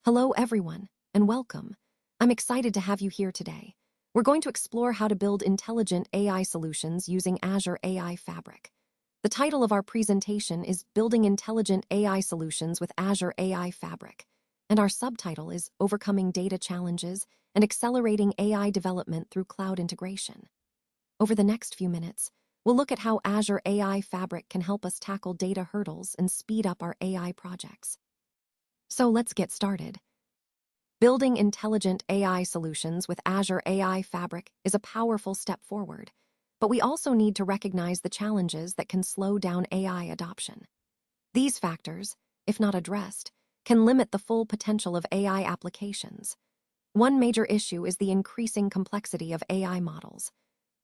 Hello, everyone, and welcome. I'm excited to have you here today. We're going to explore how to build intelligent AI solutions using Azure AI Fabric. The title of our presentation is Building Intelligent AI Solutions with Azure AI Fabric, and our subtitle is Overcoming Data Challenges and Accelerating AI Development Through Cloud Integration. Over the next few minutes, we'll look at how Azure AI Fabric can help us tackle data hurdles and speed up our AI projects. So let's get started. Building intelligent AI solutions with Azure AI Fabric is a powerful step forward, but we also need to recognize the challenges that can slow down AI adoption. These factors, if not addressed, can limit the full potential of AI applications. One major issue is the increasing complexity of AI models.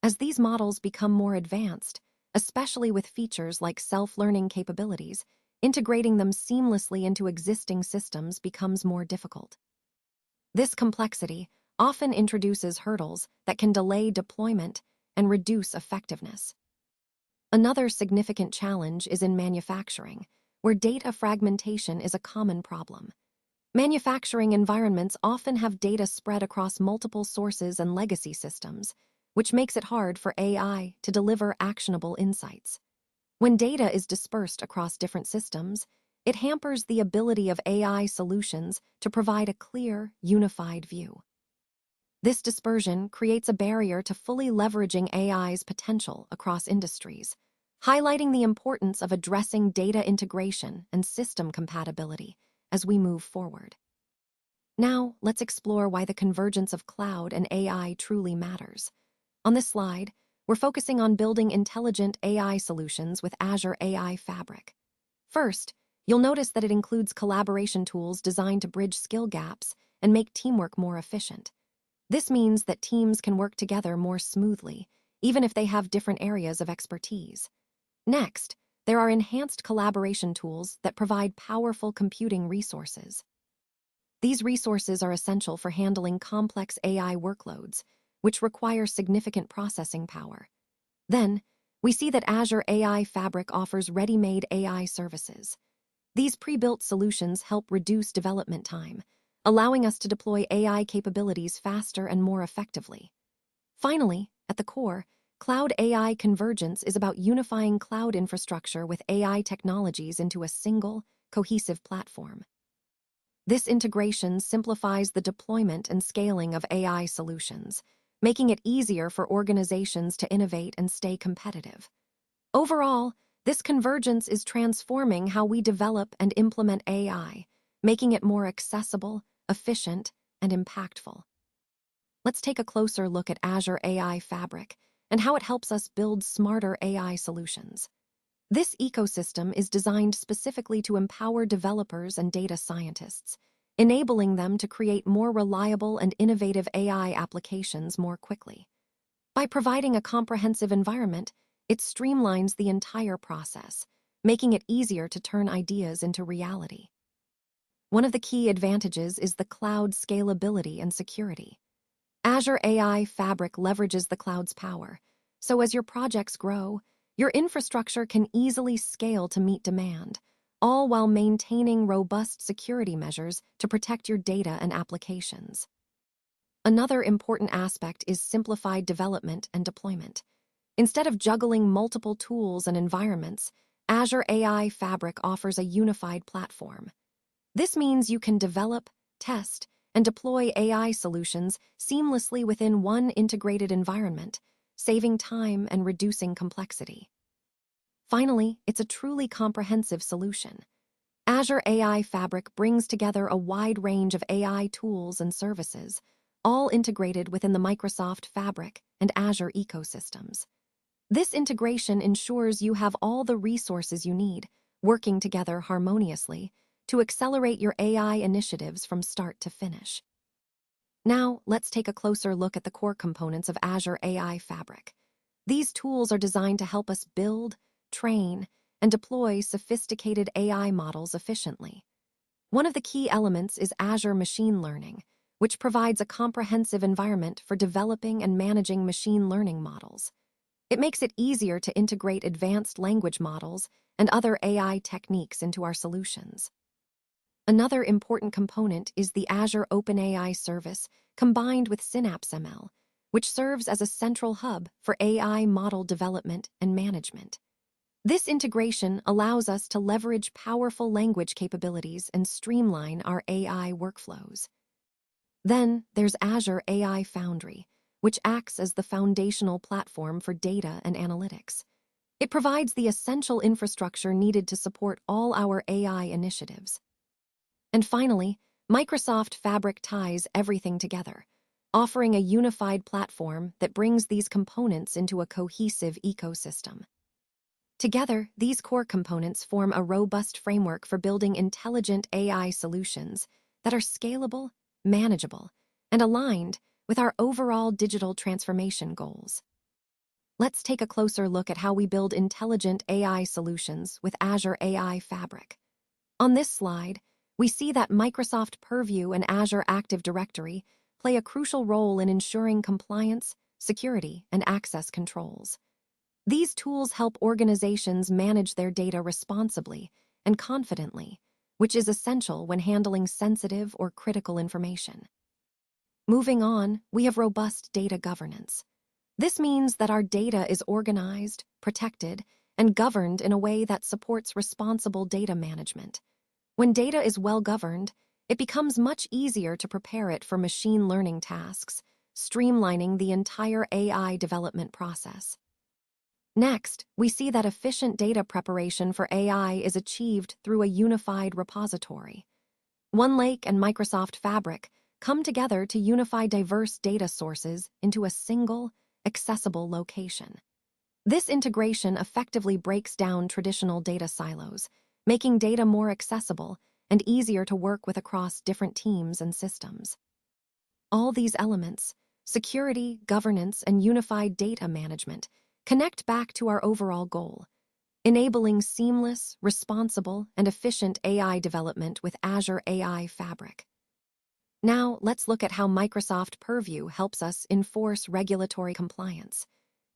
As these models become more advanced, especially with features like self-learning capabilities, integrating them seamlessly into existing systems becomes more difficult. This complexity often introduces hurdles that can delay deployment and reduce effectiveness. Another significant challenge is in manufacturing, where data fragmentation is a common problem. Manufacturing environments often have data spread across multiple sources and legacy systems, which makes it hard for AI to deliver actionable insights. When data is dispersed across different systems, it hampers the ability of AI solutions to provide a clear, unified view. This dispersion creates a barrier to fully leveraging AI's potential across industries, highlighting the importance of addressing data integration and system compatibility as we move forward. Now, let's explore why the convergence of cloud and AI truly matters. On this slide, we're focusing on building intelligent AI solutions with Azure AI Fabric. First, you'll notice that it includes collaboration tools designed to bridge skill gaps and make teamwork more efficient. This means that teams can work together more smoothly, even if they have different areas of expertise. Next, there are enhanced collaboration tools that provide powerful computing resources. These resources are essential for handling complex AI workloads, which require significant processing power. Then, we see that Azure AI Fabric offers ready-made AI services. These pre-built solutions help reduce development time, allowing us to deploy AI capabilities faster and more effectively. Finally, at the core, Cloud AI Convergence is about unifying cloud infrastructure with AI technologies into a single, cohesive platform. This integration simplifies the deployment and scaling of AI solutions, making it easier for organizations to innovate and stay competitive. Overall, this convergence is transforming how we develop and implement AI, making it more accessible, efficient, and impactful. Let's take a closer look at Azure AI Fabric and how it helps us build smarter AI solutions. This ecosystem is designed specifically to empower developers and data scientists, enabling them to create more reliable and innovative AI applications more quickly. By providing a comprehensive environment, it streamlines the entire process, making it easier to turn ideas into reality. One of the key advantages is the cloud scalability and security. Azure AI Fabric leverages the cloud's power, so as your projects grow, your infrastructure can easily scale to meet demand, all while maintaining robust security measures to protect your data and applications. Another important aspect is simplified development and deployment. Instead of juggling multiple tools and environments, Azure AI Fabric offers a unified platform. This means you can develop, test, and deploy AI solutions seamlessly within one integrated environment, saving time and reducing complexity. Finally, it's a truly comprehensive solution. Azure AI Fabric brings together a wide range of AI tools and services, all integrated within the Microsoft Fabric and Azure ecosystems. This integration ensures you have all the resources you need, working together harmoniously, to accelerate your AI initiatives from start to finish. Now, let's take a closer look at the core components of Azure AI Fabric. These tools are designed to help us build, train, and deploy sophisticated AI models efficiently. One of the key elements is Azure Machine Learning, which provides a comprehensive environment for developing and managing machine learning models. It makes it easier to integrate advanced language models and other AI techniques into our solutions. Another important component is the Azure OpenAI service combined with Synapse ML, which serves as a central hub for AI model development and management. This integration allows us to leverage powerful language capabilities and streamline our AI workflows. Then there's Azure AI Foundry, which acts as the foundational platform for data and analytics. It provides the essential infrastructure needed to support all our AI initiatives. And finally, Microsoft Fabric ties everything together, offering a unified platform that brings these components into a cohesive ecosystem. Together, these core components form a robust framework for building intelligent AI solutions that are scalable, manageable, and aligned with our overall digital transformation goals. Let's take a closer look at how we build intelligent AI solutions with Azure AI Fabric. On this slide, we see that Microsoft Purview and Azure Active Directory play a crucial role in ensuring compliance, security, and access controls. These tools help organizations manage their data responsibly and confidently, which is essential when handling sensitive or critical information. Moving on, we have robust data governance. This means that our data is organized, protected, and governed in a way that supports responsible data management. When data is well governed, it becomes much easier to prepare it for machine learning tasks, streamlining the entire AI development process. Next, we see that efficient data preparation for AI is achieved through a unified repository. OneLake and Microsoft Fabric come together to unify diverse data sources into a single, accessible location. This integration effectively breaks down traditional data silos, making data more accessible and easier to work with across different teams and systems. All these elements, security, governance, and unified data management, connect back to our overall goal, enabling seamless, responsible, and efficient AI development with Azure AI Fabric. Now, let's look at how Microsoft Purview helps us enforce regulatory compliance.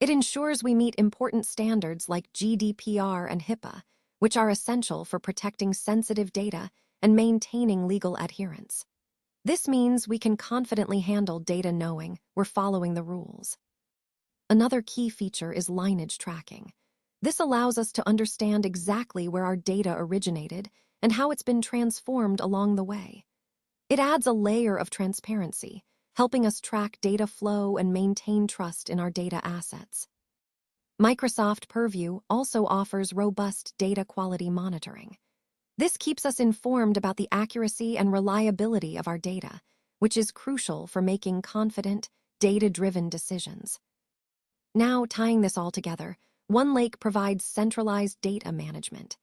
It ensures we meet important standards like GDPR and HIPAA, which are essential for protecting sensitive data and maintaining legal adherence. This means we can confidently handle data knowing we're following the rules. Another key feature is lineage tracking. This allows us to understand exactly where our data originated and how it's been transformed along the way. It adds a layer of transparency, helping us track data flow and maintain trust in our data assets. Microsoft Purview also offers robust data quality monitoring. This keeps us informed about the accuracy and reliability of our data, which is crucial for making confident, data-driven decisions. Now, tying this all together, OneLake provides centralized data management.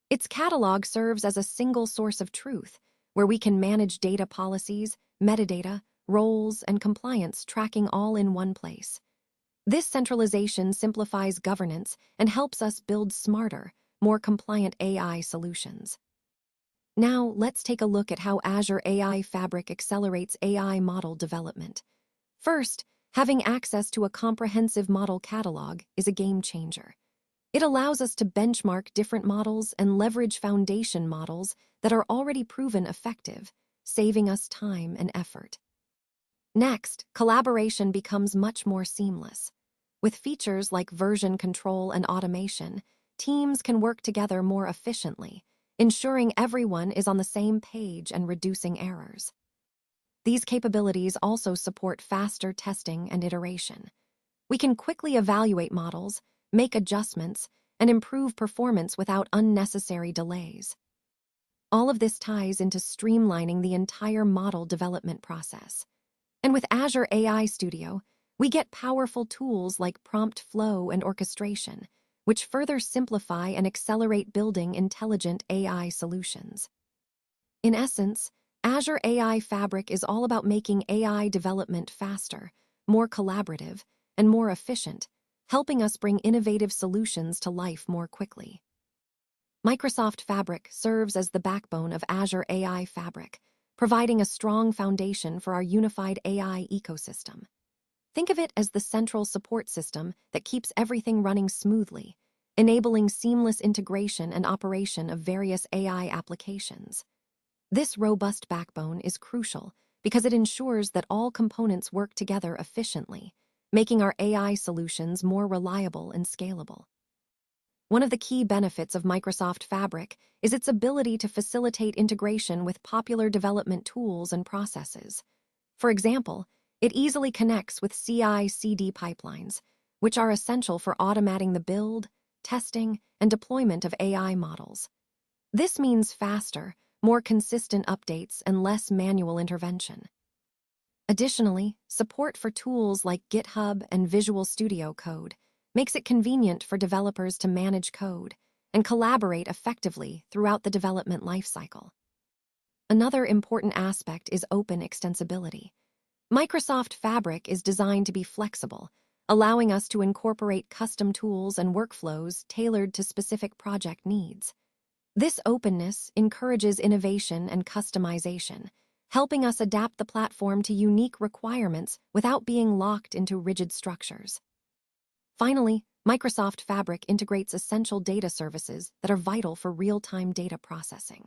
Its catalog serves as a single source of truth, where we can manage data policies, metadata, roles, and compliance tracking all in one place. This centralization simplifies governance and helps us build smarter, more compliant AI solutions. Now, let's take a look at how Azure AI Fabric accelerates AI model development. First, having access to a comprehensive model catalog is a game changer. It allows us to benchmark different models and leverage foundation models that are already proven effective, saving us time and effort. Next, collaboration becomes much more seamless. With features like version control and automation, teams can work together more efficiently, ensuring everyone is on the same page and reducing errors. These capabilities also support faster testing and iteration. We can quickly evaluate models, make adjustments, and improve performance without unnecessary delays. All of this ties into streamlining the entire model development process. And with Azure AI Studio, we get powerful tools like prompt flow and orchestration, which further simplify and accelerate building intelligent AI solutions. In essence, Azure AI Fabric is all about making AI development faster, more collaborative, and more efficient, helping us bring innovative solutions to life more quickly. Microsoft Fabric serves as the backbone of Azure AI Fabric, providing a strong foundation for our unified AI ecosystem. Think of it as the central support system that keeps everything running smoothly, enabling seamless integration and operation of various AI applications. This robust backbone is crucial because it ensures that all components work together efficiently, making our AI solutions more reliable and scalable. One of the key benefits of Microsoft Fabric is its ability to facilitate integration with popular development tools and processes. For example, it easily connects with CI/CD pipelines, which are essential for automating the build, testing, and deployment of AI models. This means faster, more consistent updates and less manual intervention. Additionally, support for tools like GitHub and Visual Studio Code makes it convenient for developers to manage code and collaborate effectively throughout the development lifecycle. Another important aspect is open extensibility. Microsoft Fabric is designed to be flexible, allowing us to incorporate custom tools and workflows tailored to specific project needs. This openness encourages innovation and customization, helping us adapt the platform to unique requirements without being locked into rigid structures. Finally, Microsoft Fabric integrates essential data services that are vital for real-time data processing.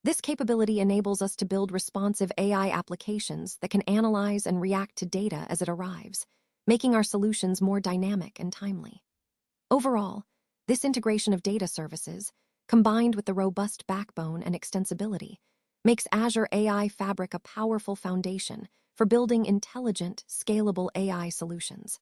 This capability enables us to build responsive AI applications that can analyze and react to data as it arrives, making our solutions more dynamic and timely. Overall, this integration of data services, combined with the robust backbone and extensibility, makes Azure AI Fabric a powerful foundation for building intelligent, scalable AI solutions.